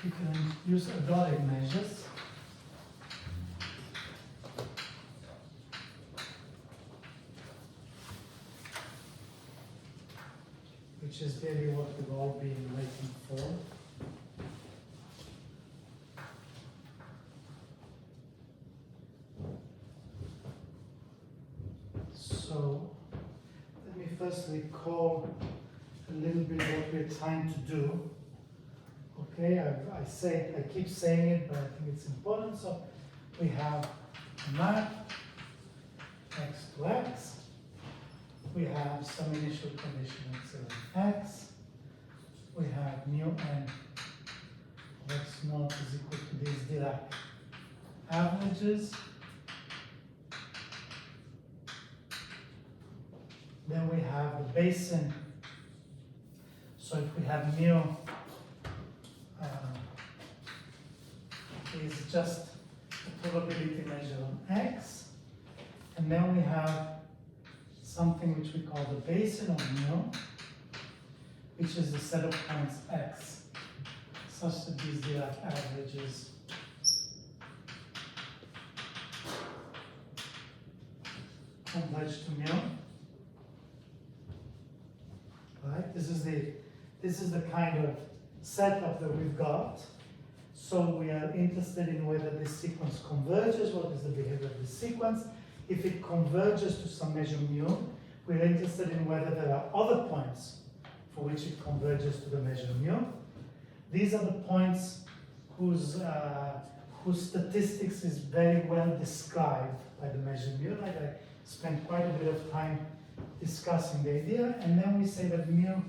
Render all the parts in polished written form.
you can use ergodic measures. Which is really what we've all been waiting for. So, let me first recall a little bit what we're trying to do. Okay, I keep saying it, but I think it's important. So, we have a map, x to x. We have some initial condition at x. We have mu n of x naught is equal to these Dirac averages. Then we have the basin. So if we have mu is just the probability measure on x, and then we have something which we call the basin of mu, which is the set of points x, such that these Dirac averages converge to mu. Right? This is the kind of setup that we've got. So we are interested in whether this sequence converges. What is the behavior of this sequence? If it converges to some measure mu, we're interested in whether there are other points for which it converges to the measure mu. These are the points whose statistics is very well described by the measure mu. Like I spent quite a bit of time discussing the idea, and then we say that mu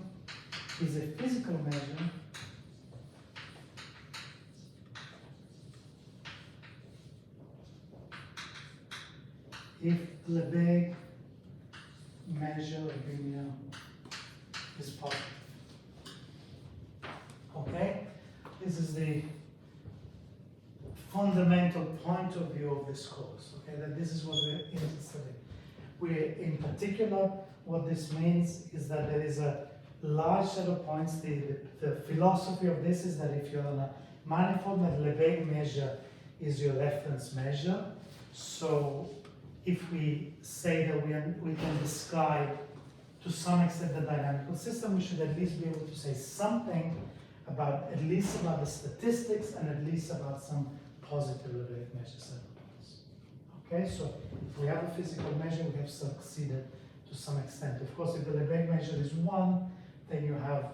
is a physical measure if Lebesgue measure of mu is positive. Okay? This is the fundamental point of view of this course. Okay? That this is what we're interested in. In particular, what this means is that there is a large set of points. The philosophy of this is that if you're on a manifold, that Lebesgue measure is your reference measure. So if we say that we can describe to some extent the dynamical system, we should at least be able to say something about, at least about the statistics and at least about some positive Lebesgue measures. Okay, so if we have a physical measure, we have succeeded to some extent. Of course, if the Lebesgue measure is 1, then you have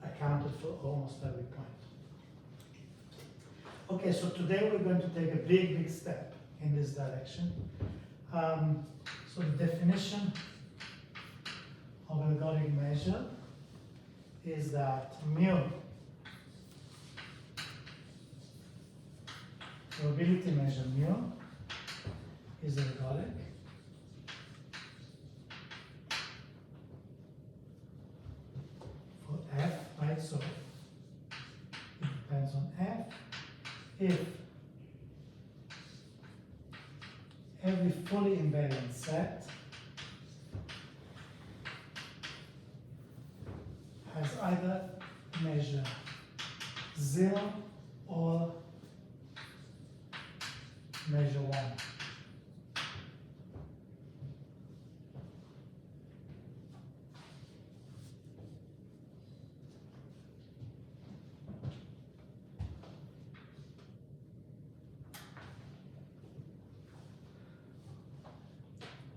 accounted for almost every point. Okay, so today we're going to take a big step in this direction. So the definition of an ergodic measure is that mu, probability measure mu, is ergodic. For f, right? So it depends on f. If every fully invariant set has either measure 0 or measure 1.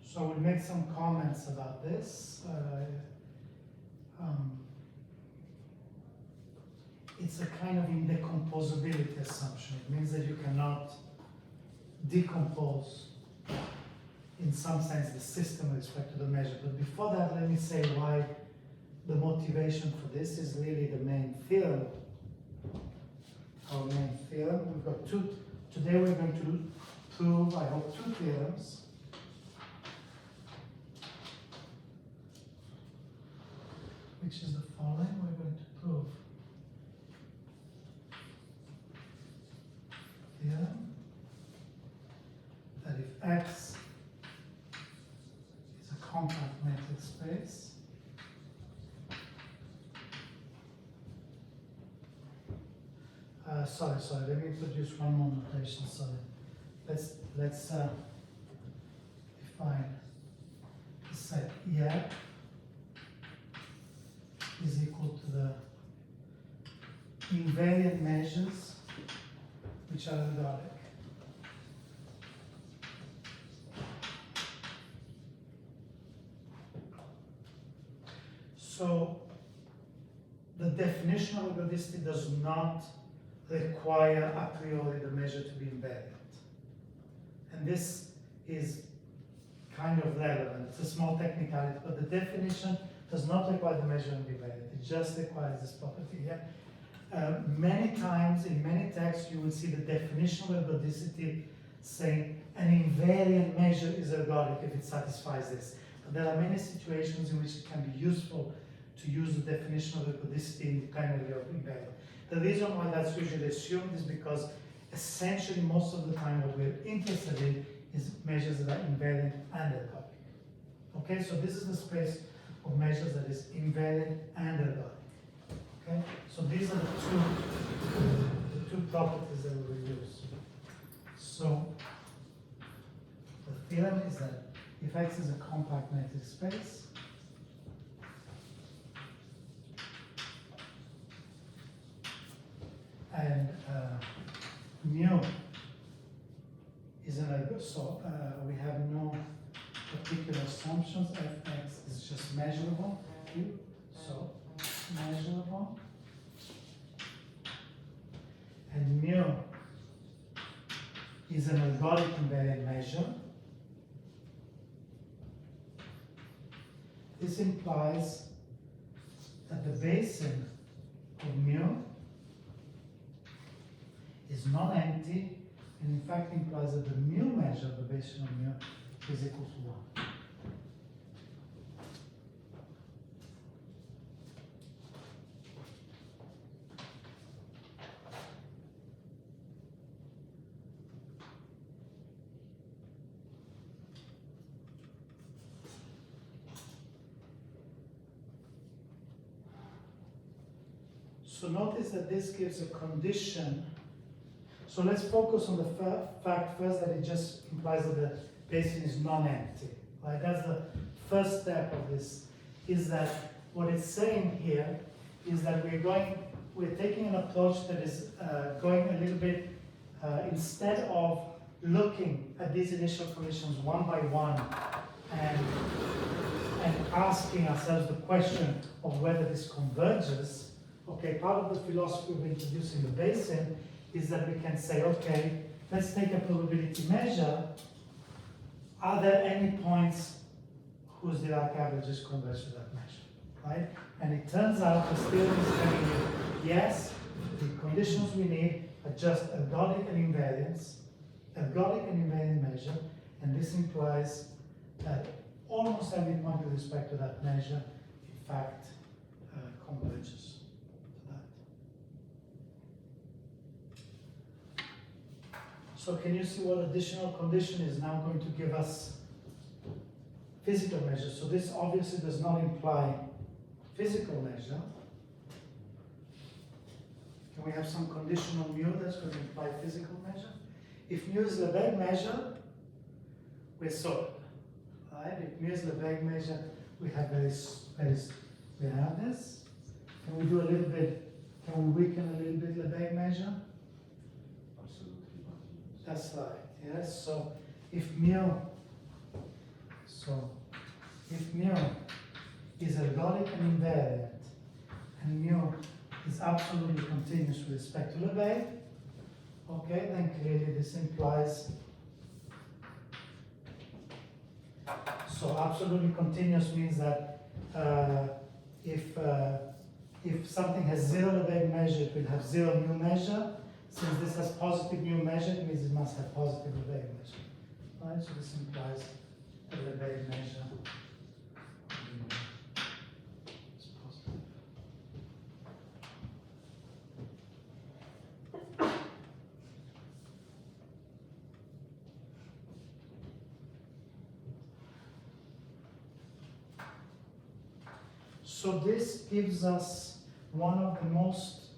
So we'll make some comments about this. It's a kind of indecomposability assumption. It means that you cannot decompose, in some sense, the system with respect to the measure. But before that, let me say why the motivation for this is really the main theorem. Our main theorem. We've got two. Today we're going to prove, I hope, 2 theorems. Which is the following. We're going to prove theorem that if X is a compact metric space, sorry, let me introduce one more notation, sorry. Let's define the set yeah is equal to the invariant measures which are ergodic. So the definition of ergodicity does not require a priori the measure to be invariant. And this is kind of relevant. It's a small technicality, but the definition does not require the measure to be invariant. It just requires this property here. Many times in many texts you will see the definition of ergodicity saying an invariant measure is ergodic if it satisfies this. But there are many situations in which it can be useful to use the definition of ergodicity independently of invariant. The reason why that's usually assumed is because essentially most of the time what we're interested in is measures that are invariant and ergodic. Okay, so this is the space of measures that is invariant and ergodic. Okay, so these are the two properties that we will use. So the theorem is that if X is a compact metric space, and mu is an ergodic, so we have no particular assumptions. Fx is just measurable, so measurable, and mu is an ergodic invariant measure. This implies that the basin of mu is non-empty, and in fact implies that the mu measure of the basin of mu is equal to 1. So notice that this gives a condition. So let's focus on the fact first that it just implies that the basin is non-empty. Right? That's the first step of this, is that what it's saying here is that we're taking an approach that is going a little bit, instead of looking at these initial conditions one by one and asking ourselves the question of whether this converges. Okay, part of the philosophy of introducing the basin is that we can say, okay, let's take a probability measure. Are there any points whose Dirac averages converge to that measure, right? And it turns out the theorem is telling you, yes, the conditions we need are just ergodic and invariant measure, and this implies that almost every point with respect to that measure, in fact, converges. So can you see what additional condition is now going to give us physical measures? So this obviously does not imply physical measure. Can we have some condition on mu that's going to imply physical measure? If mu is Lebesgue measure, we're sorted. Right? If mu is Lebesgue measure, we have this. Can we do a little bit, can we weaken a little bit Lebesgue measure? That's right, yes. So if mu is ergodic and invariant, and mu is absolutely continuous with respect to Lebesgue, okay, then clearly this implies, so absolutely continuous means that if something has zero Lebesgue measure, it will have zero mu measure. Since this has positive mu measure, it means it must have positive Lebesgue measure. Right? So this implies the Lebesgue measure is positive. So this gives us one of the most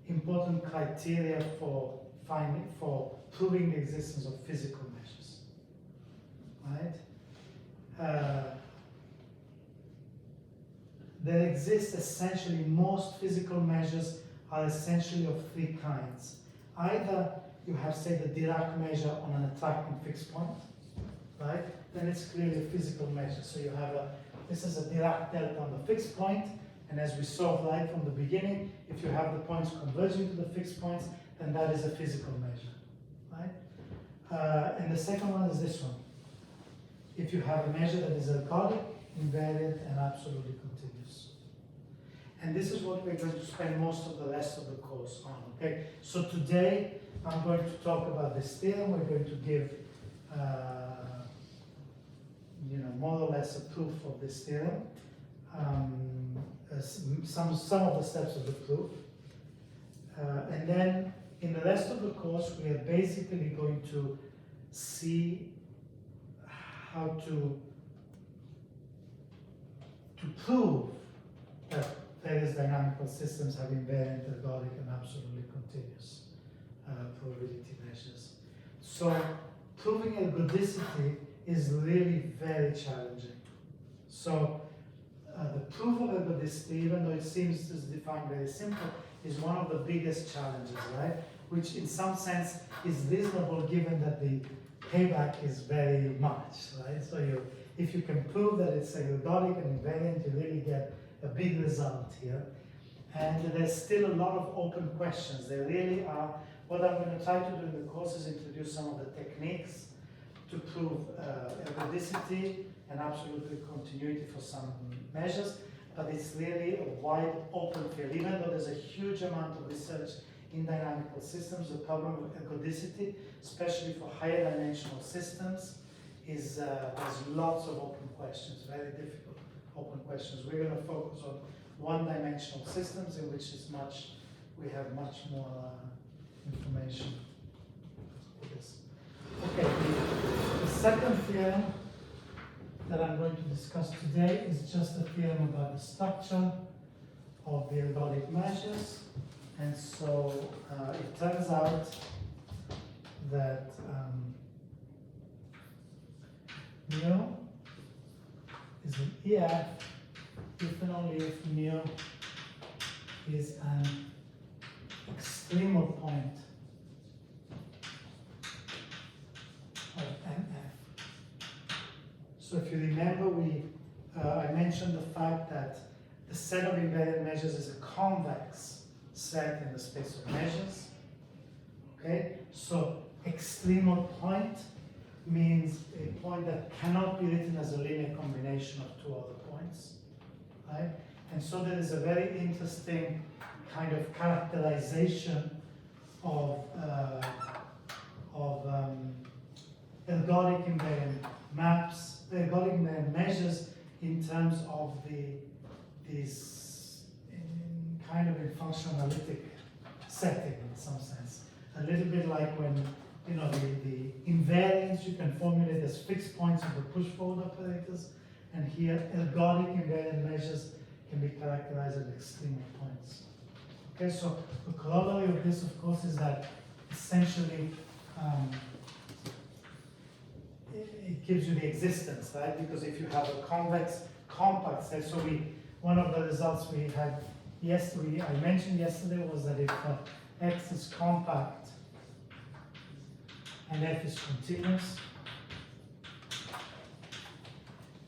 important criteria for proving the existence of physical measures, right? There exist essentially, most physical measures are essentially of three kinds. Either you have, say, the Dirac measure on an attracting fixed point, right? Then it's clearly a physical measure. So you have this is a Dirac delta on the fixed point, and as we saw right from the beginning, if you have the points converging to the fixed points, then that is a physical measure, right? And the second one is this one. If you have a measure that is ergodic, invariant, and absolutely continuous. And this is what we're going to spend most of the rest of the course on, okay? So today, I'm going to talk about this theorem. We're going to give, more or less a proof of this theorem. Some of the steps of the proof. And then in the rest of the course, we are basically going to see how to prove that various dynamical systems have invariant, ergodic, and absolutely continuous probability measures. So proving ergodicity is really very challenging. So the proof of ergodicity, even though it seems to define very simple, is one of the biggest challenges, right? Which in some sense is reasonable given that the payback is very much, right? So if you can prove that it's ergodic and invariant, you really get a big result here. And there's still a lot of open questions. There really are. What I'm going to try to do in the course is introduce some of the techniques to prove ergodicity and absolute continuity for some measures, but it's really a wide open field. Even though there's a huge amount of research in dynamical systems, the problem of ergodicity, especially for higher dimensional systems, is there's lots of open questions, very difficult open questions. We're going to focus on one-dimensional systems in which we have much more information for this. Okay, the second theorem that I'm going to discuss today is just a theorem about the structure of the ergodic measures. And so it turns out that mu is an EF if and only if mu is an extremal point of MF. So if you remember, I mentioned the fact that the set of invariant measures is a convex set in the space of measures. Okay, so extremal point means a point that cannot be written as a linear combination of two other points, right? And so there is a very interesting kind of characterization of ergodic invariant maps, ergodic invariant measures in terms of these kind of a functional analytic setting in some sense. A little bit like when, the invariants you can formulate as fixed points of the push-forward operators, and here ergodic invariant measures can be characterized as extremal points. Okay, so the corollary of this, of course, is that essentially it gives you the existence, right? Because if you have a convex compact set, so one of the results we had yesterday, I mentioned yesterday, was that if X is compact and F is continuous,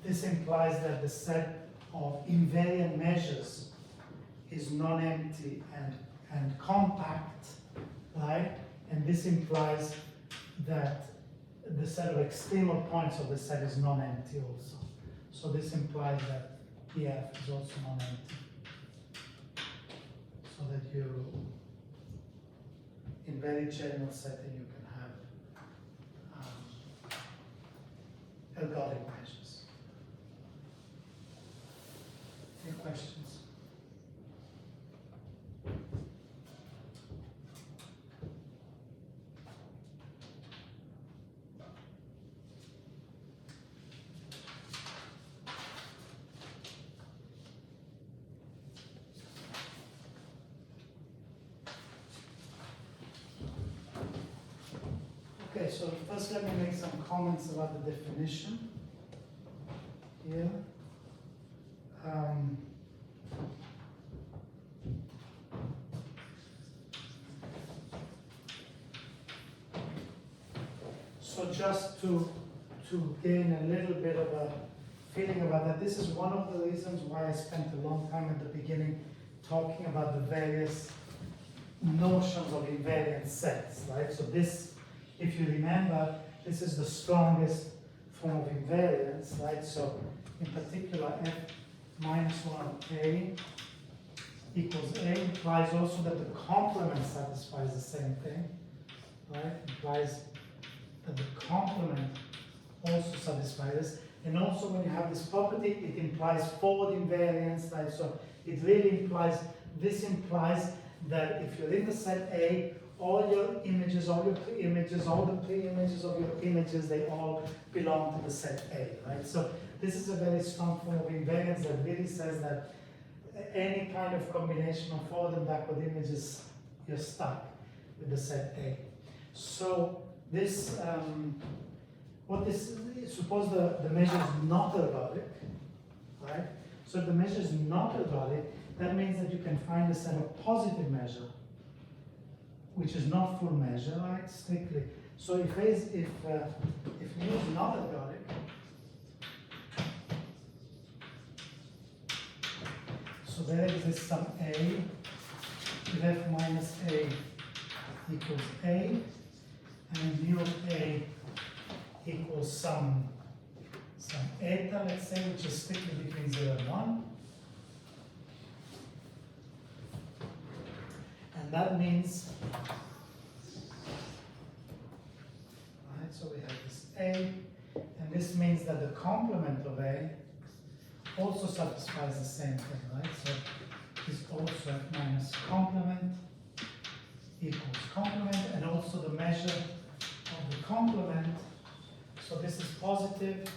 this implies that the set of invariant measures is non-empty and compact, right? And this implies that the set of extremal points of the set is non-empty also. So this implies that EF is also non-empty. So that in very general setting, you can have ergodic measures. Any questions? first let me make some comments about the definition here. So just to gain a little bit of a feeling about that, this is one of the reasons why I spent a long time at the beginning talking about the various notions of invariant sets, right? So this, if you remember, this is the strongest form of invariance, right? So in particular, f minus 1a equals a implies also that the complement satisfies the same thing, right? Implies that the complement also satisfies this. And also when you have this property, it implies forward invariance, right? So it really implies, this implies that if you're in the set A, all your images, all your pre-images, all the pre-images of your images, they all belong to the set A, right? So this is a very strong form of invariance that really says that any kind of combination of forward and backward images, you're stuck with the set A. So this, suppose the measure is not ergodic, right? So if the measure is not ergodic, that means that you can find a set of positive measure, which is not full measure, right? Strictly. So if mu is not ergodic, so there exists some A, with f minus A equals A, and mu of A equals some eta, let's say, which is strictly between 0 and 1. And that means, right, so we have this A, and this means that the complement of A also satisfies the same thing, right? So this also f minus complement equals complement, and also the measure of the complement. So this is positive,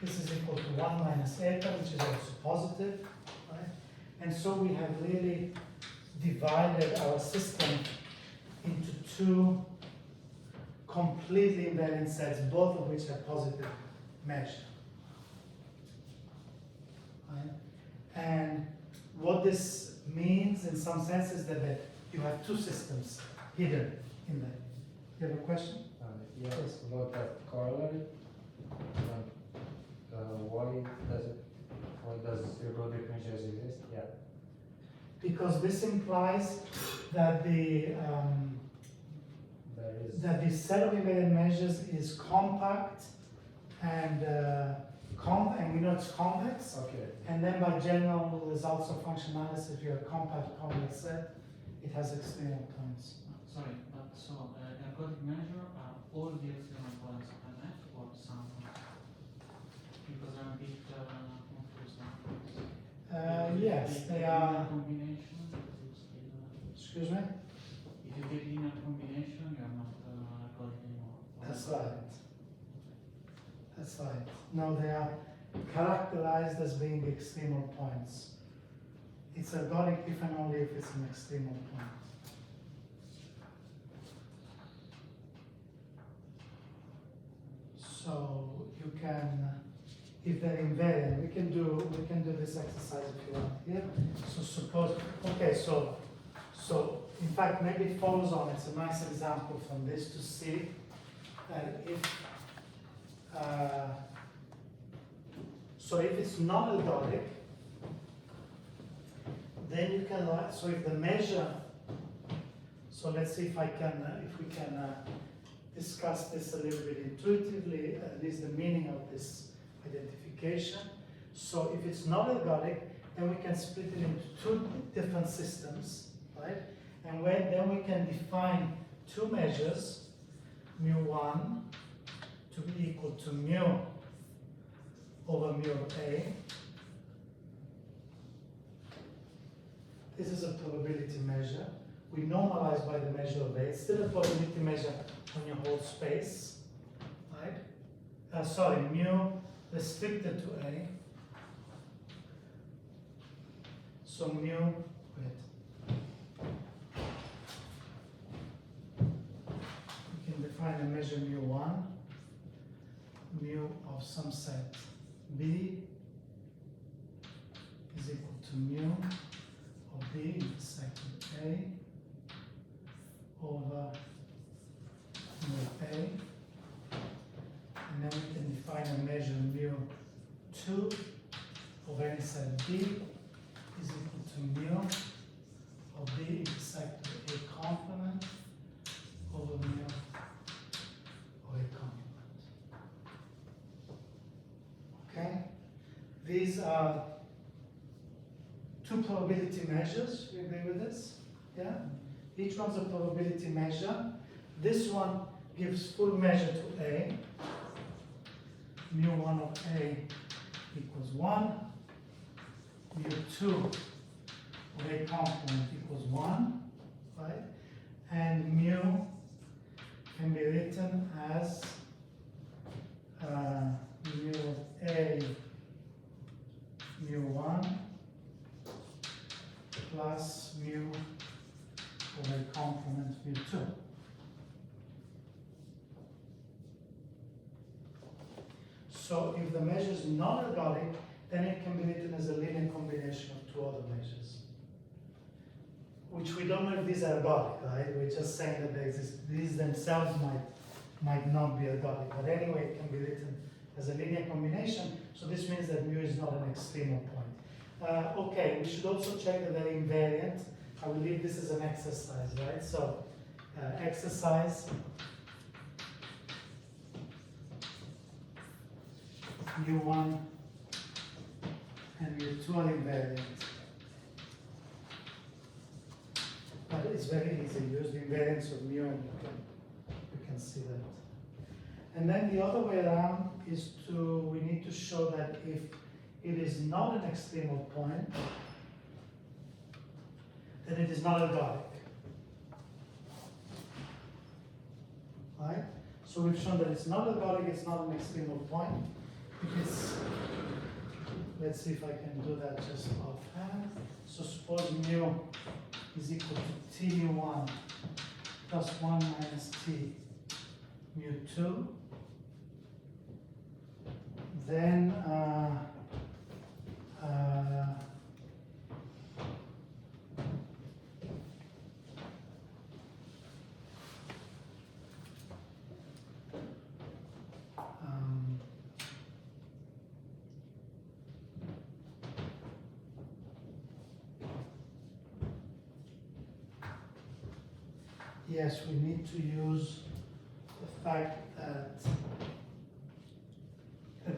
this is equal to 1 minus eta, which is also positive, right? And so we have really divided our system into two completely invariant sets, both of which have positive measure. Right? And what this means in some sense is that you have two systems hidden in there. You have a question? Yes, about that corollary. Why does ergodic measures exist? Yeah. Because this implies that the set of invariant measures is compact and we know it's convex. Okay. And then by general results of function analysis, if you're a compact convex set, it has external points. Sorry, but so ergodic measure are all the external points of an F or some? Because I'm a bit confused now. Yes, they are. Combination. Excuse me? If you get linear combination, you are not ergodic anymore. That's right. That's right. No, they are characterized as being the extremal points. It's ergodic if and only if it's an extremal point. So you can, if they're invariant, we can do this exercise if you want here. So suppose, okay, so in fact maybe it follows on. It's a nice example from this to see that so if it's not ergodic, then you can write. So if the measure, so let's see if we can discuss this a little bit intuitively, at least the meaning of this identification. So if it's not ergodic, then we can split it into two different systems, right? And then we can define two measures, mu1 to be equal to mu over mu of A. This is a probability measure. We normalize by the measure of A. It's still a probability measure on your whole space, right? Sorry, mu restricted to A. So mu, wait. We can define define a measure mu1, mu of some set B is equal to mu of B intersected A over mu A. And then we can define a measure mu2 of any set B is equal to mu of B intersected A complement over mu of A complement. Okay? These are two probability measures. You agree with this? Yeah? Each one's a probability measure. This one gives full measure to A. Mu1 of A equals 1. Mu2 of A complement equals 1. Right? And mu can be written as mu of A mu1 plus mu of A complement mu2. So if the measure is non-ergodic, then it can be written as a linear combination of two other measures, which we don't know if these are ergodic, right? We're just saying that they exist. These themselves might not be ergodic, but anyway, it can be written as a linear combination. So this means that mu is not an extremal point. Okay, we should also check that they're invariant. I will leave this as an exercise, right? So exercise mu1 and mu2 are invariant. But it's very easy. Use the invariance of mu and you can see that. And then the other way around is we need to show that if it is not an extremal point, then it is not ergodic. Right? So we've shown that it's not ergodic, it's not an extremal point. If it's, let's see if I can do that just offhand. So suppose mu is equal to t mu1 plus 1 minus t mu2. Then yes, we need to use the fact that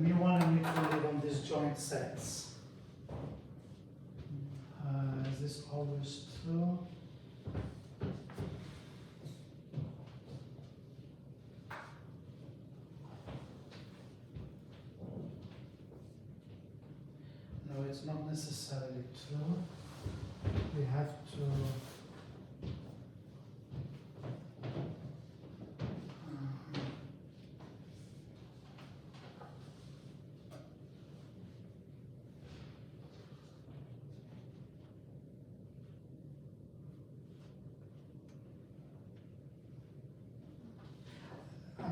mu1 and mu2 live on disjoint sets. Is this always true? No, it's not necessarily true. We have to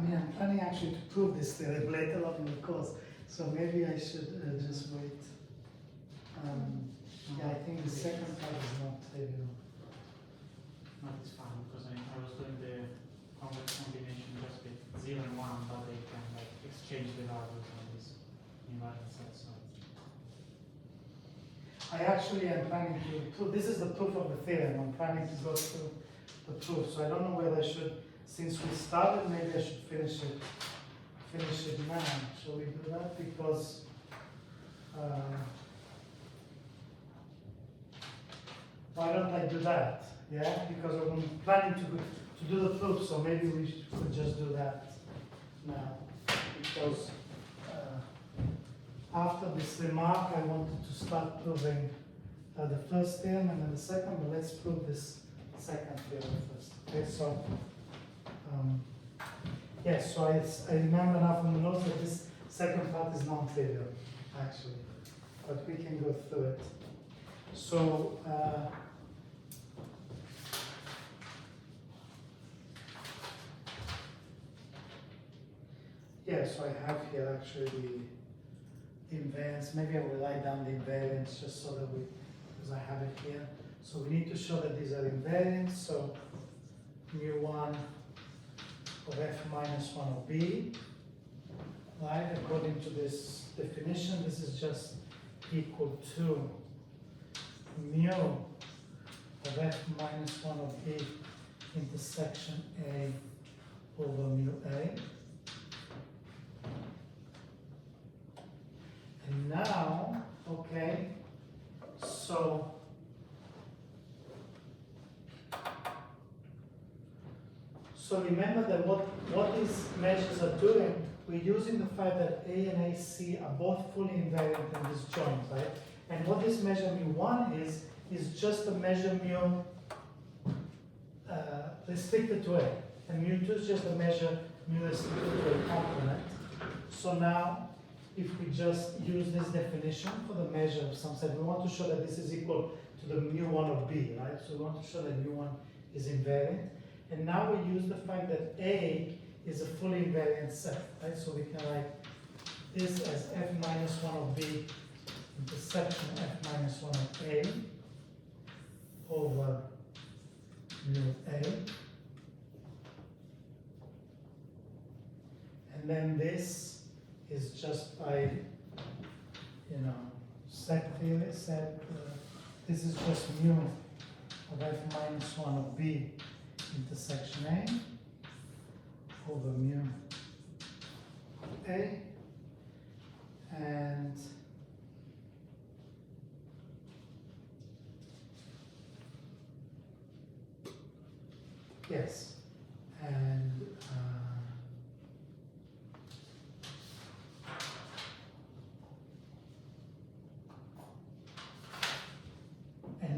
I'm planning actually to prove this theorem later on in the course, so maybe I should just wait. Yeah, I think the second part is not trivial. No, it's fine, because I was doing the complex combination just with 0 and 1, but they can like exchange the values on this invariant set. So I actually am planning to prove, this is the proof of the theorem, I'm planning to go through the proof, so I don't know whether I should, since we started, maybe I should finish it now. Shall we do that? Because why don't I do that? Yeah, because I'm planning to do the proof, so maybe we could just do that now. Because after this remark, I wanted to start proving the first theorem and then the second, but let's prove this second theorem first. Okay, so yes, so I remember now from the notes that this second part is non-trivial, actually, but we can go through it. So Yeah, so I have here actually the invariance. Maybe I will write down the invariance just so that because I have it here. So we need to show that these are invariants. So mu1 of f minus 1 of b, right? According to this definition, this is just equal to mu of f minus 1 of b intersection a over mu a. And now, okay, so remember that what these measures are doing, we're using the fact that A and AC are both fully invariant in this joint, right? And what this measure mu1 is just a measure mu restricted to A. And mu2 is just a measure mu restricted to a complement. So now, if we just use this definition for the measure of some set, we want to show that this is equal to the mu1 of B, right? So we want to show that mu1 is invariant. And now we use the fact that A is a fully invariant set, right? So we can write this as f minus 1 of B intersection f minus 1 of A over mu A. And then this is just by, set theory, this is just mu of f minus 1 of B intersection A over mu A, and yes, and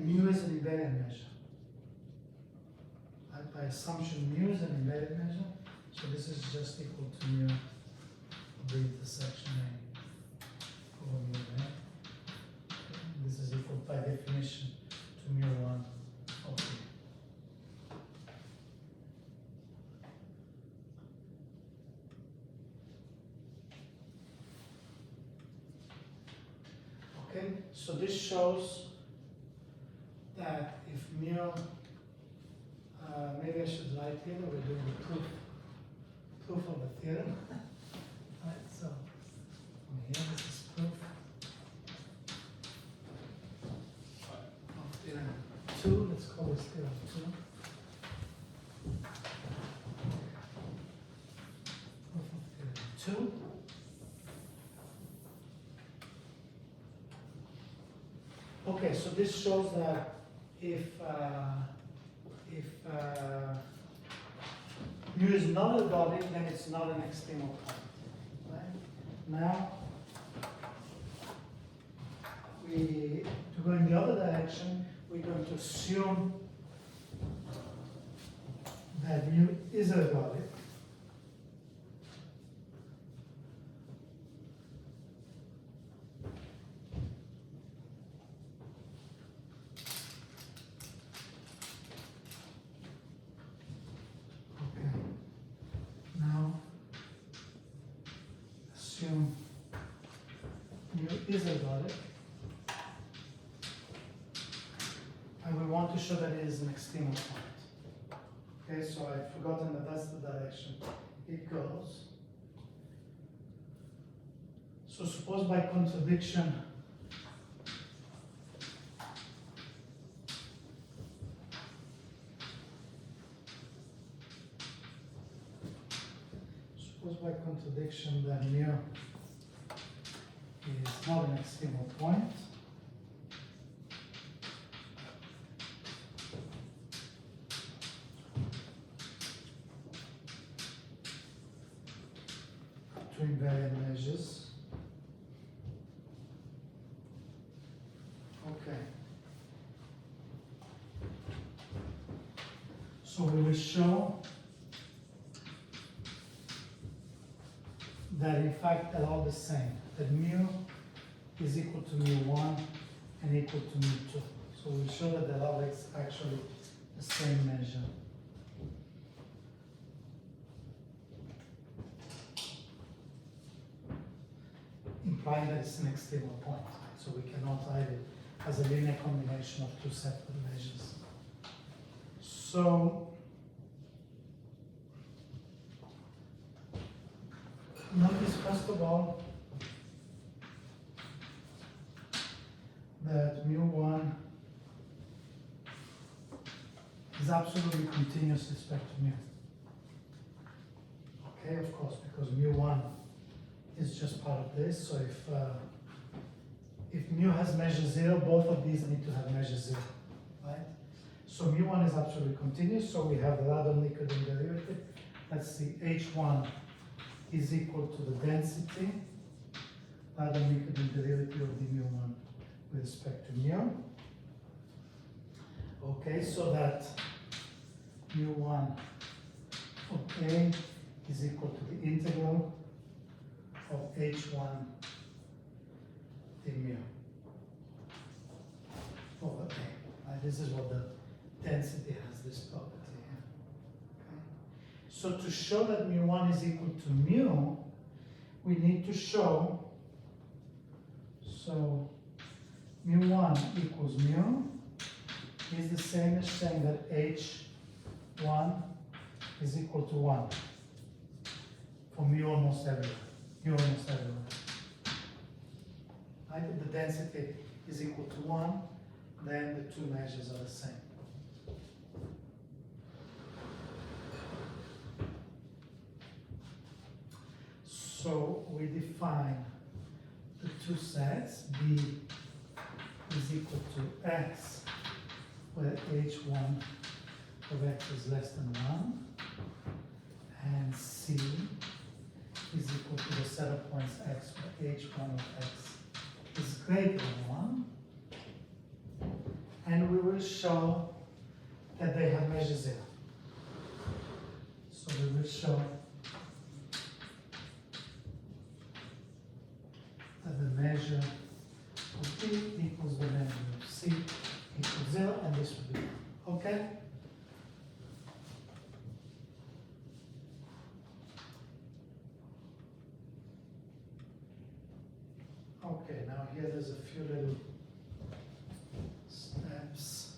mu is an invariant measure. By assumption, mu is an invariant measure, so this is just equal to mu of the intersection A over mu A. This is equal by definition to mu1 of B. Okay, so this shows that if mu, maybe I should write here, we're doing the proof of the theorem. Right, so from here, this is proof of theorem 2. Let's call this theorem 2. Proof of theorem 2. Okay, so this shows that if mu is not ergodic, then it's not an extremal point. Right? Now, to go in the other direction, we're going to assume that mu is ergodic. Assume mu is ergodic, and we want to show that it is an extremal point. Okay, so I've forgotten that that's the direction it goes. So suppose by contradiction that mu is not an extremal point. Two invariant measures. Okay. So we will show that in fact they're all the same, that mu is equal to mu1 and equal to mu2. So we'll show that they're all actually the same measure. implying that it's an extremal point. So we cannot write it as a linear combination of two separate measures. So notice first of all that mu1 is absolutely continuous with respect to mu. Okay, of course, because mu1 is just part of this. So if mu has measure 0, both of these need to have measure 0, right? So mu1 is absolutely continuous. So we have the Radon-Nikodym derivative. Let's see, H1 is equal to the density Radon-Nikodym derivative of the mu1 with respect to mu. Okay, so that mu1 of A is equal to the integral of H1 d mu over A. Right? This is what the density has, this property here. Okay? So to show that mu1 is equal to mu, we need to show, so mu1 equals mu is the same as saying that H1 is equal to 1 for mu almost everywhere. Mu almost everywhere. Right? If the density is equal to 1, then the two measures are the same. So we define the two sets, B is equal to X, where H1 of X is less than 1, and C is equal to the set of points X, where H1 of X is greater than 1. And we will show that they have measure 0. So we will show that the measure of B equals the measure of C equals 0, and this will be 1. Okay? Okay, now here there's a few little steps.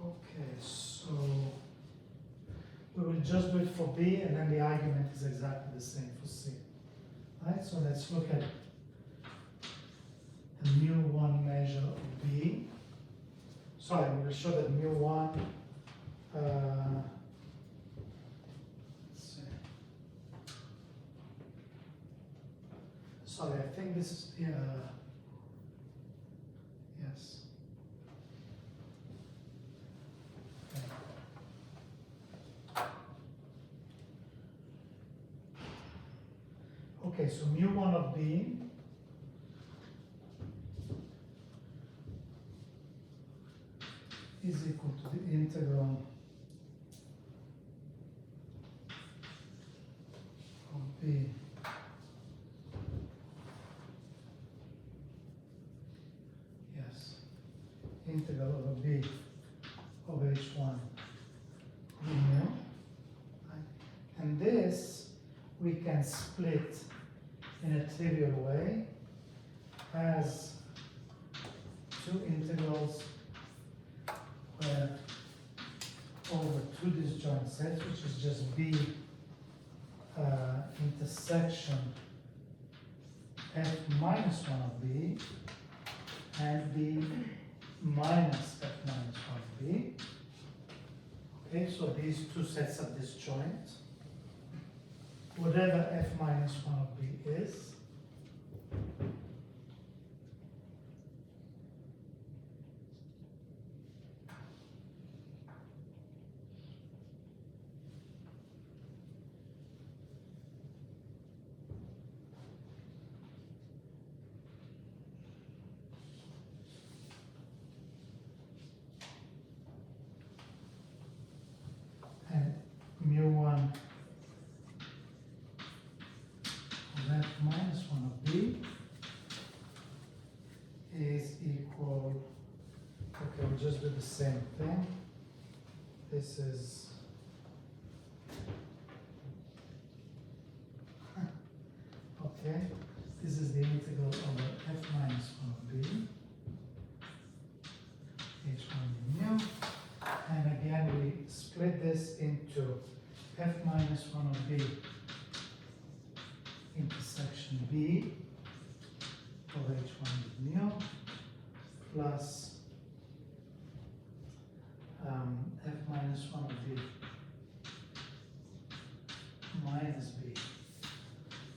Okay, so we will just do it for B, and then the argument is exactly the same for C. Right, so let's look at the mu1 measure of B. Sorry, we will show that mu1, let's see. Sorry, I think this is, yes. Okay, so mu1 of B is equal to the integral of B integral over B of H1 d mu. Right? And this we can split in a trivial way as two integrals where over two disjoint sets, which is just B intersection f minus 1 of B and B minus f minus 1 of B. Okay, so these two sets are disjoint. Whatever f minus 1 of B is, and mu1 just do the same thing. This is okay. This is the integral over f minus 1 of b h1 d mu. And again, we split this into f minus 1 of b intersection b of h1 d mu plus f minus 1 of b minus b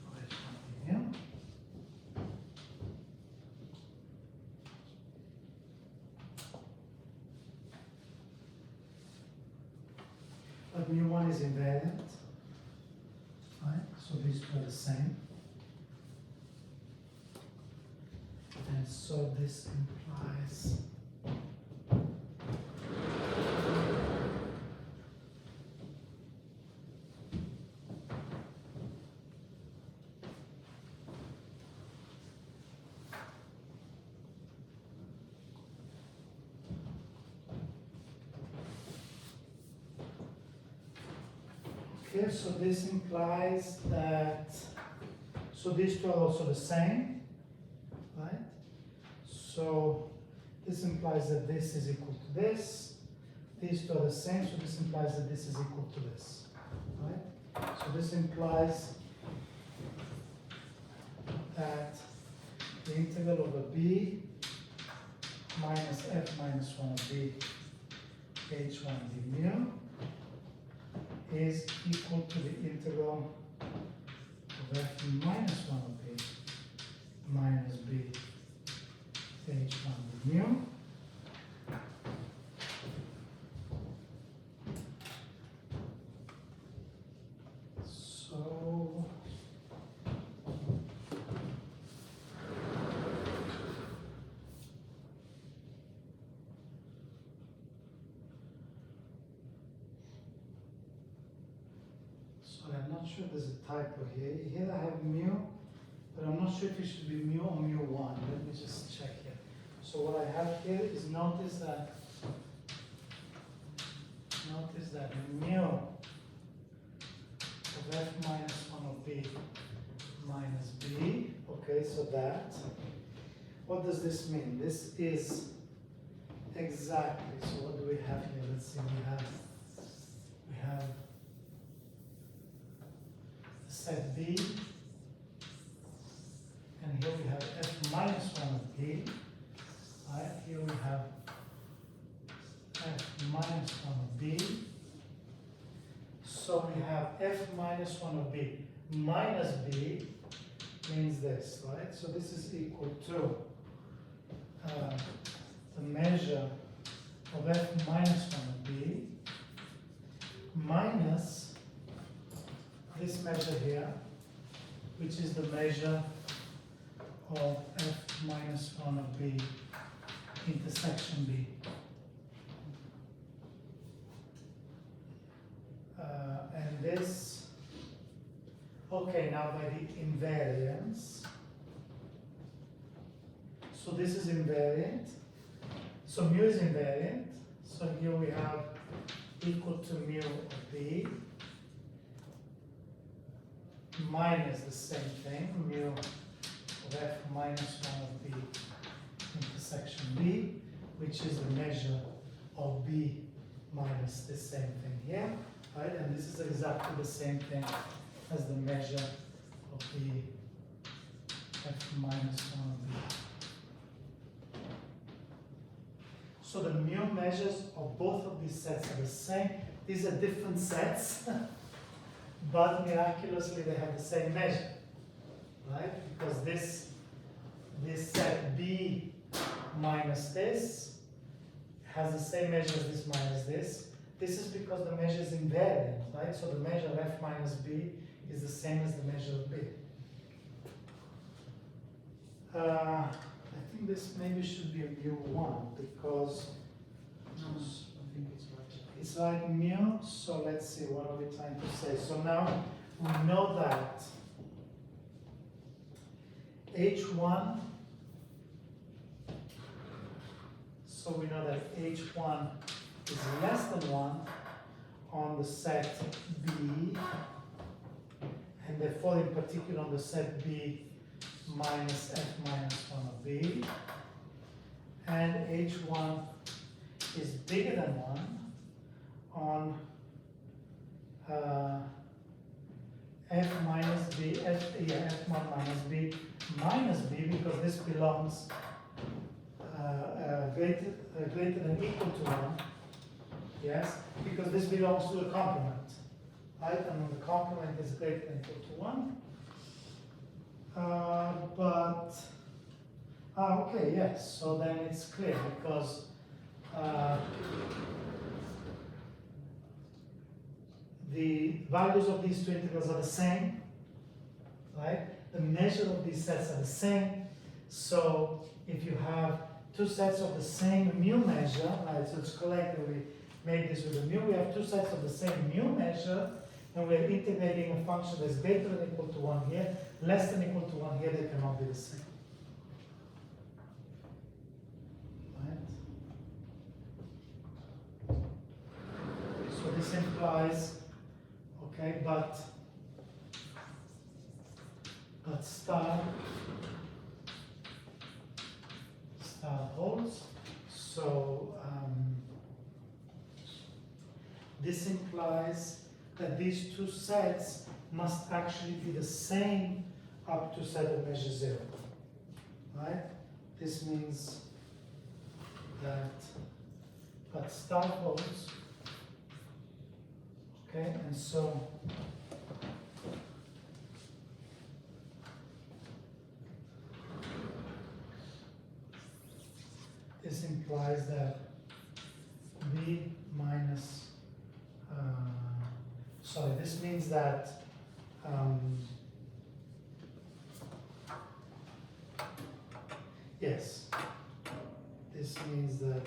of h1 d mu. But mu1 is invariant, right? So these two are the same. And so this implies okay, so this implies that, so these two are also the same, right? So this implies that this is equal to this. These two are the same, so this implies that this is equal to this, right? So this implies that the integral over b minus f minus 1 of b h1 d mu is equal to the integral of f minus 1 of b minus b h1 d mu. So I'm not sure there's a typo here. Here I have mu, but I'm not sure if it should be mu or mu1. Let me just check here. So what I have here is notice that mu of f minus 1 of b minus b. Okay, so that. What does this mean? This is exactly. So what do we have here? Let's see. We have set b, and here we have f minus 1 of b, right? Here we have f minus 1 of b. So we have f minus 1 of b minus b means this, right? So this is equal to the measure of f minus 1 of b minus this measure here, which is the measure of f minus 1 of b intersection b. And this, okay, now by the invariance. So this is invariant. So mu is invariant. So here we have equal to mu of b minus the same thing, mu of f minus 1 of b intersection b, which is the measure of b minus the same thing here, right? And this is exactly the same thing as the measure of the f minus 1 of b. So the mu measures of both of these sets are the same. These are different sets. But miraculously they have the same measure, right? Because this set b minus this has the same measure as this minus this. This is because the measure is invariant, right? So the measure of f minus b is the same as the measure of b. I think this maybe should be a mu1 because No, I think it's right. it's like mu, so let's see, what are we trying to say? So now we know that h1, So we know that H1 is less than 1 on the set B, and therefore in particular on the set B minus F minus 1 of B, and H1 is bigger than 1 on F minus B, F1 minus B minus B, because this belongs greater than equal to 1, yes, because this belongs to a complement, right, and when the complement is greater than equal to 1, okay, yes, so then it's clear, because the values of these two integrals are the same, right? The measure of these sets are the same. So if you have two sets of the same mu measure, right? So it's correct that we made this with a mu. We have two sets of the same mu measure, and we're integrating a function that's greater than equal to 1 here, less than equal to 1 here. They cannot be the same. Right? So this implies. Okay, but star holds. So this implies that these two sets must actually be the same up to set of measure 0. Right? This means that but star holds. Okay, and so this implies that B minus, this means that yes, this means that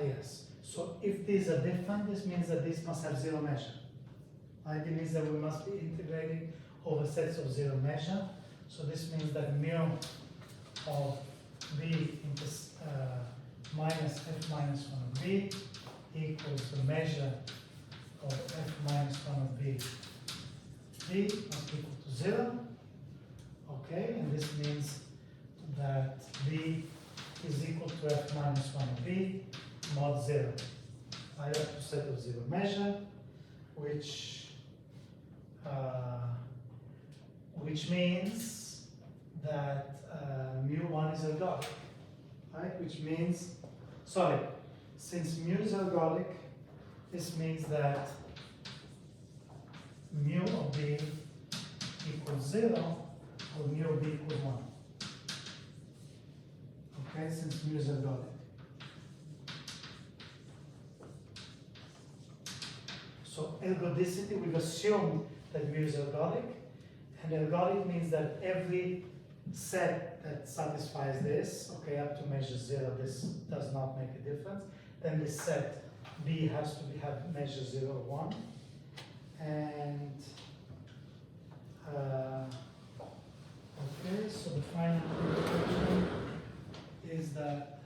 yes. So if these are different, this means that these must have 0 measure. Right? It means that we must be integrating over sets of 0 measure. So this means that mu of B into minus F minus 1 of B equals the measure of F minus 1 of B. B must equal to 0. Okay, and this means that B is equal to F minus 1 of B mod 0. I have to set of 0 measure, which means that mu1 is ergodic, right? Which means, since mu is ergodic, this means that mu of B equals 0 or mu of B equals 1. Okay, since mu is ergodic. So ergodicity, we've assumed that mu is ergodic, and ergodic means that every set that satisfies this, okay, up to measure 0, this does not make a difference, then this set B has to have measure 0 or 1, and okay, so the final conclusion is that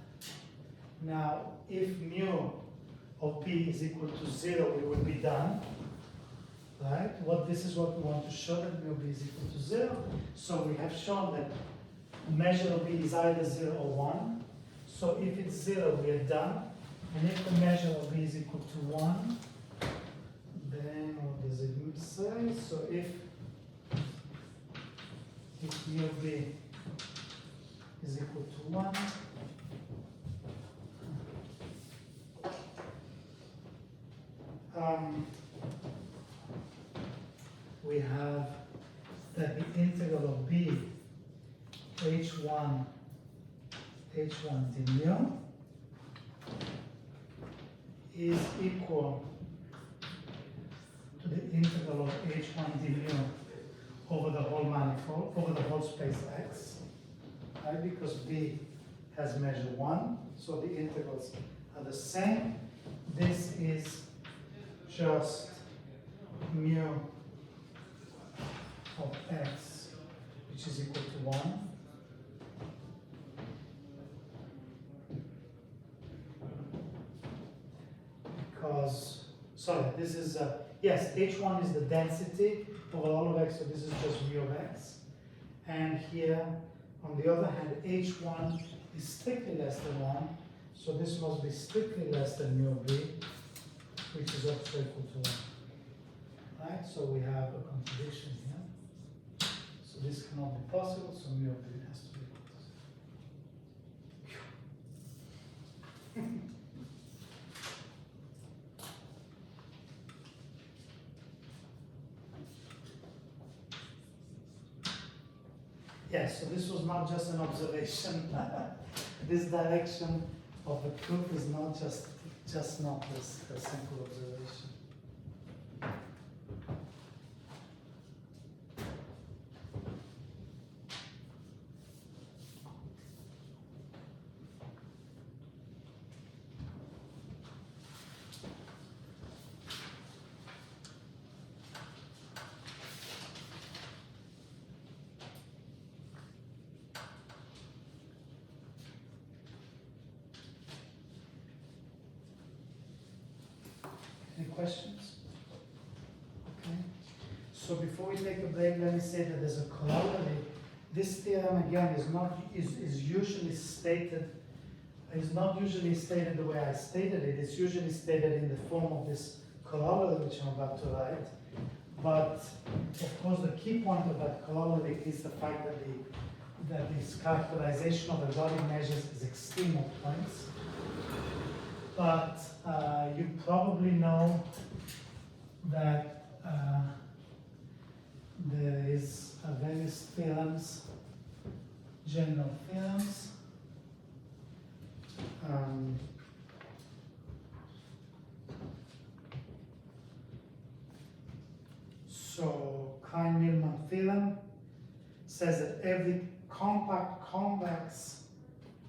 now if mu of B is equal to 0, we will be done, right? This is what we want to show, that mu of B is equal to 0. So we have shown that measure of B is either 0 or 1. So if it's 0, we are done. And if the measure of B is equal to 1, then what does it say? So if mu of B is equal to 1, we have that the integral of B h1 d mu is equal to the integral of h1 d mu over the whole manifold, over the whole space X, right? Because B has measure 1, so the integrals are the same. This is just mu of x, which is equal to 1. Because, sorry, this is, yes, h1 is the density over all of x, so this is just mu of x. And here, on the other hand, h1 is strictly less than 1, so this must be strictly less than mu of b, which is also equal to 1. Right, so we have a contradiction here. So this cannot be possible, so mu of b has to be equal to 0. Yes, so this was not just an observation. This direction of the proof is not just not this a simple observation. Any questions? Okay. So before we take a break, let me say that there's a corollary. This theorem again is usually stated, is not usually stated the way I stated it. It's usually stated in the form of this corollary which I'm about to write. But of course, the key point of that corollary is the fact that this characterization of ergodic measures is extreme at points. But you probably know that there is various theorems, general theorems. So Klein-Milman theorem says that every compact convex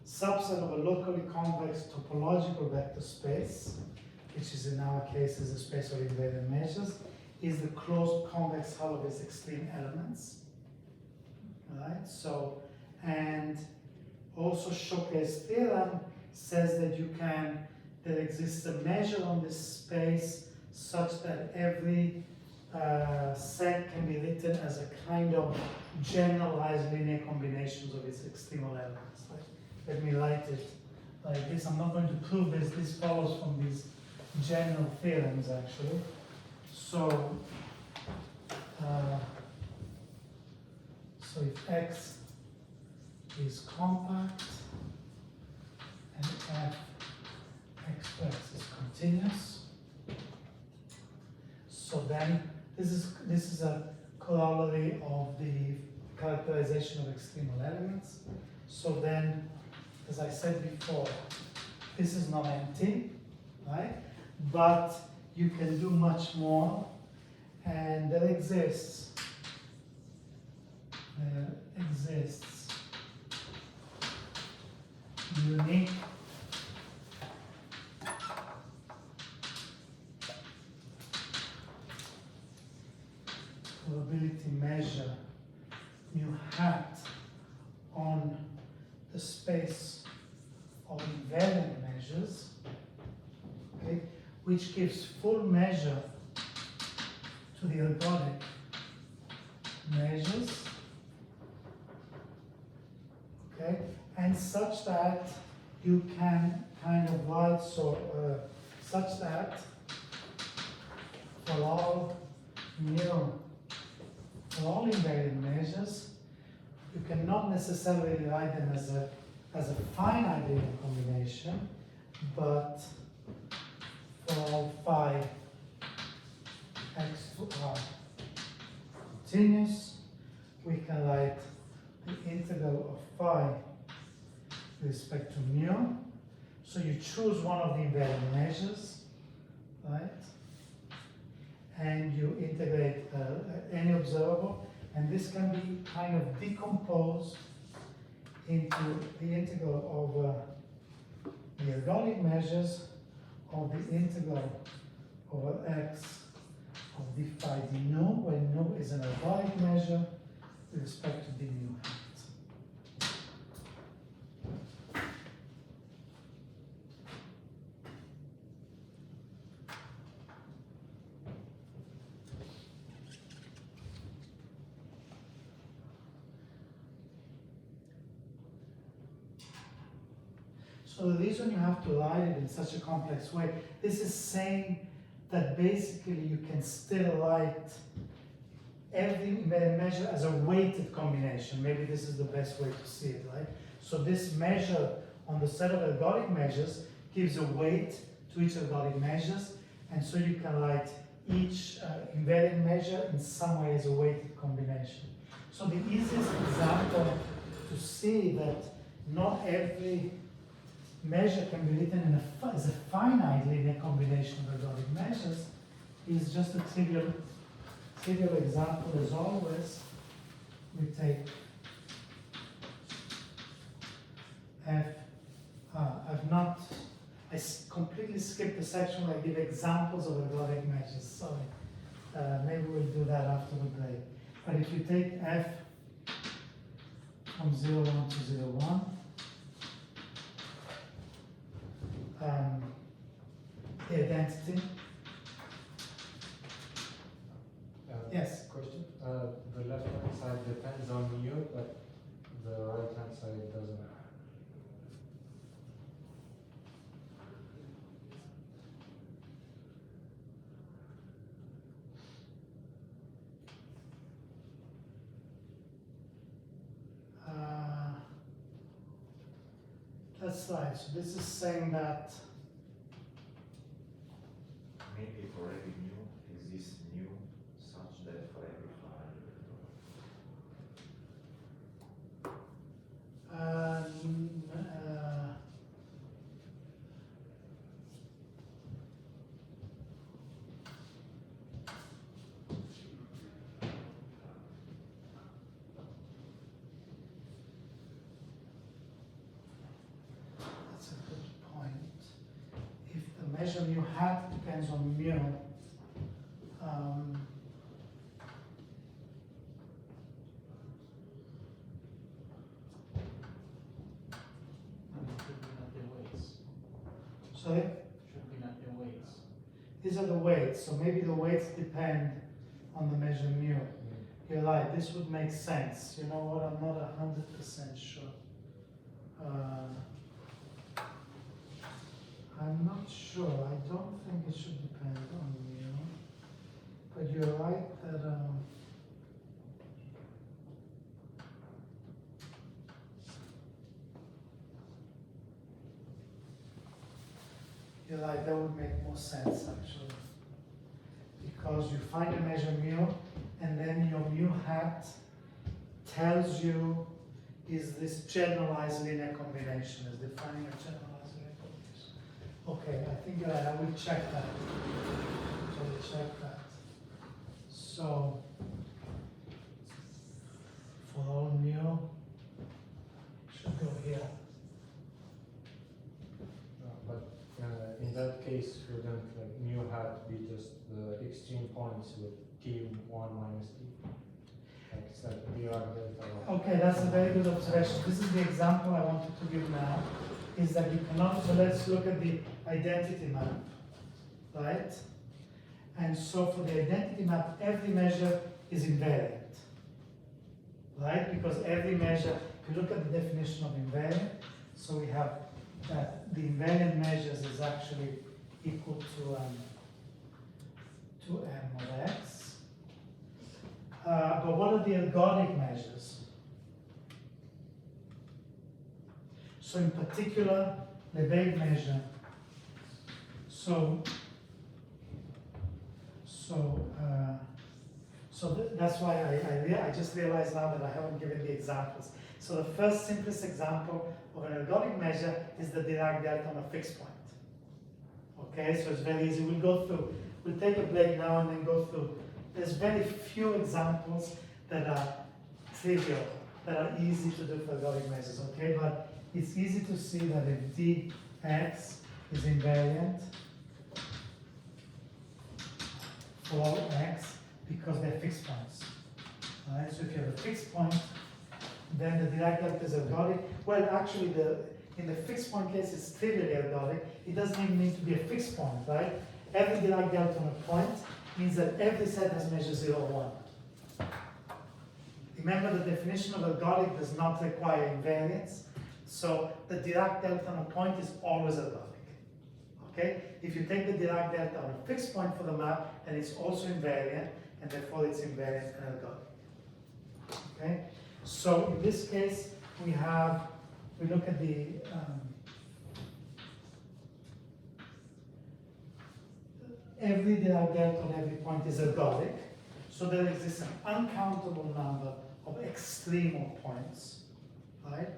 subset of a locally convex topological vector space, which is in our case is a space of invariant measures, is the closed convex hull of its extreme elements. Right? So, and also Choquet's theorem says that there exists a measure on this space such that every set can be written as a kind of generalized linear combinations of its extremal elements. Right? Let me write it like this. I'm not going to prove this. This follows from these general theorems, actually. So, so if X is compact and f X is continuous, so then this is a corollary of the characterization of extremal elements. So then, as I said before, this is not empty, right? But you can do much more, and there exists unique probability measure mu hat on the space of invariant measures, okay, which gives full measure to the ergodic measures, okay, and such that you can kind of write such that for all invariant measures, you cannot necessarily write them as a finite linear combination, but for all phi x to r continuous, we can write the integral of phi with respect to mu. So you choose one of the invariant measures, right? And you integrate any observable, and this can be kind of decomposed into the integral of the ergodic measures of the integral over x of d phi d nu, where nu is an ergodic measure with respect to d nu hat. So the reason you have to write it in such a complex way, this is saying that basically you can still write every measure as a weighted combination. Maybe this is the best way to see it, right? So this measure on the set of ergodic measures gives a weight to each ergodic measures, and so you can write each invariant measure in some way as a weighted combination. So the easiest example to see that not every measure can be written in as a finite linear combination of ergodic measures is just a trivial example as always. We take F, completely skipped the section where I give examples of ergodic measures, sorry. Maybe we'll do that after the break. But if you take F from 0, 1 to 0, 1, the identity. Yes. Question. The left hand side depends on mu, but the right hand side doesn't. That's right. So this is saying that maybe for every mu exists mu such that for every that's a good point. If the measure mu hat depends on mu, sorry? Should be like the weights. These are the weights, so maybe the weights depend on the measure mu. You're right, this would make sense. You know what, I'm not 100% sure. I'm not sure, I don't think it should depend on mu. But you're right that, you're right, that would make more sense actually. Because you find a measure mu, and then your mu hat tells you is this generalized linear combination, is defining a generalized linear combination. Okay, I think you're right, I will check that. So we'll check that. So, for all mu, should go here. But in that case, shouldn't like mu hat be just the extreme points with t1 minus t? Like it's like dr delta. Okay, that's a very good observation. This is the example I wanted to give now, is that you cannot, so let's look at the identity map, right? And so for the identity map, every measure is invariant, right? Because every measure, if you look at the definition of invariant, so we have that the invariant measures is actually equal to m of x. But what are the ergodic measures? So in particular, the Lebesgue measure. That's why I just realized now that I haven't given the examples. So the first simplest example of an ergodic measure is the Dirac delta on a fixed point. Okay, so it's very easy. We'll take a break now and then go through. There's very few examples that are trivial, that are easy to do for ergodic measures, okay? But it's easy to see that if dx is invariant for all x because they're fixed points. Alright, so if you have a fixed point, then the Dirac delta is ergodic. Well, actually, in the fixed point case, it's trivially ergodic. It doesn't even need to be a fixed point, right? Every Dirac delta on a point means that every set has measure 0, 1. Remember, the definition of ergodic does not require invariance. So the Dirac delta on a point is always ergodic. Okay? If you take the Dirac delta on a fixed point for the map, then it's also invariant, and therefore it's invariant and ergodic. Okay? So in this case, we look at the every Dirac delta on every point is ergodic. So there exists an uncountable number of extremal points, right?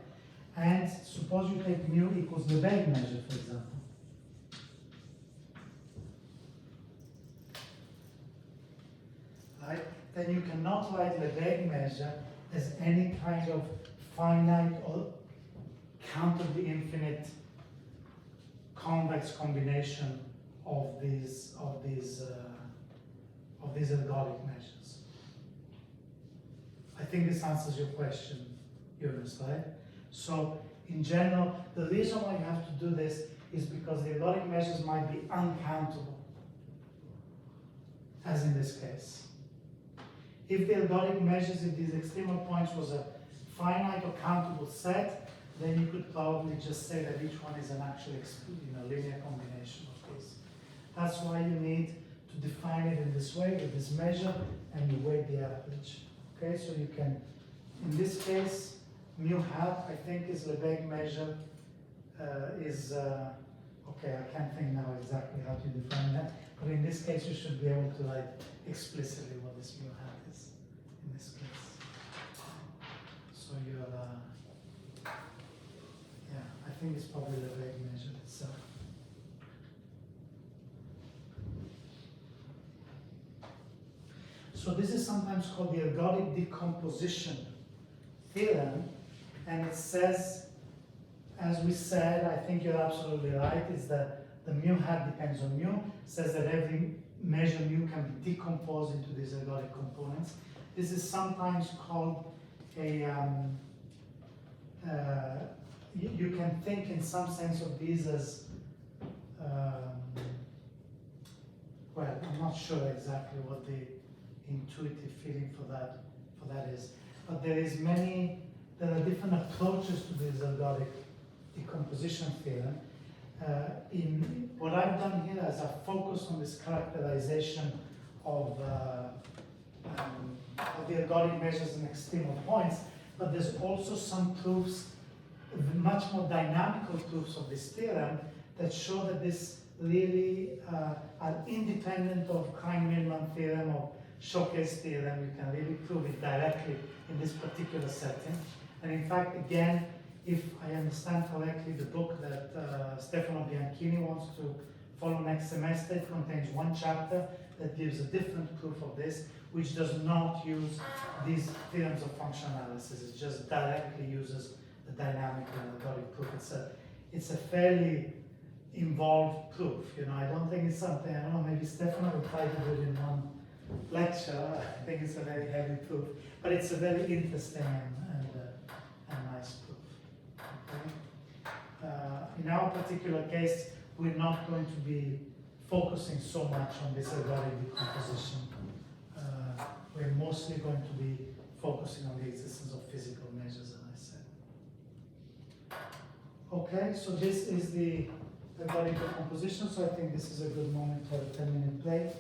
And suppose you take mu equals the Lebesgue measure, for example. Right? Then you cannot write Lebesgue measure as any kind of finite or countably infinite convex combination of these ergodic measures. I think this answers your question, Jonas, right? So in general, the reason why you have to do this is because the ergodic measures might be uncountable, as in this case. If the ergodic measures, if these extremal points was a finite or countable set, then you could probably just say that each one is an actual linear combination of these. That's why you need to define it in this way, with this measure, and you weight the average. Okay, so you can, in this case, mu hat, I think, is Lebesgue measure, okay, I can't think now exactly how to define that, but in this case, you should be able to write explicitly what this mu hat is, in this case. So you're, yeah, I think it's probably Lebesgue measure itself. So this is sometimes called the ergodic decomposition theorem, and it says, as we said, I think you're absolutely right, is that the mu hat depends on mu, says that every measure mu can be decomposed into these ergodic components. This is sometimes called a, you can think in some sense of these as, well, I'm not sure exactly what the intuitive feeling for that is, but there are different approaches to this ergodic decomposition theorem. In what I've done here is I've focused on this characterization of the ergodic measures and extremal points, but there's also some proofs, much more dynamical proofs of this theorem that show that this really are independent of Klein-Milman theorem or showcase theorem. You can really prove it directly in this particular setting. And in fact, again, if I understand correctly, the book that Stefano Bianchini wants to follow next semester, it contains one chapter that gives a different proof of this, which does not use these theorems of function analysis. It just directly uses the dynamic and ergodic proof. It's a fairly involved proof. I don't think it's something, I don't know, maybe Stefano will try to do it in one lecture. I think it's a very heavy proof, but it's a very interesting and nice proof. Okay? In our particular case, we're not going to be focusing so much on this ergodic decomposition. We're mostly going to be focusing on the existence of physical measures, as I said. Okay, so this is the ergodic decomposition, so I think this is a good moment for a 10-minute break.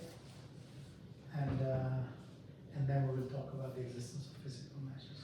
And then we will talk about the existence of physical measures.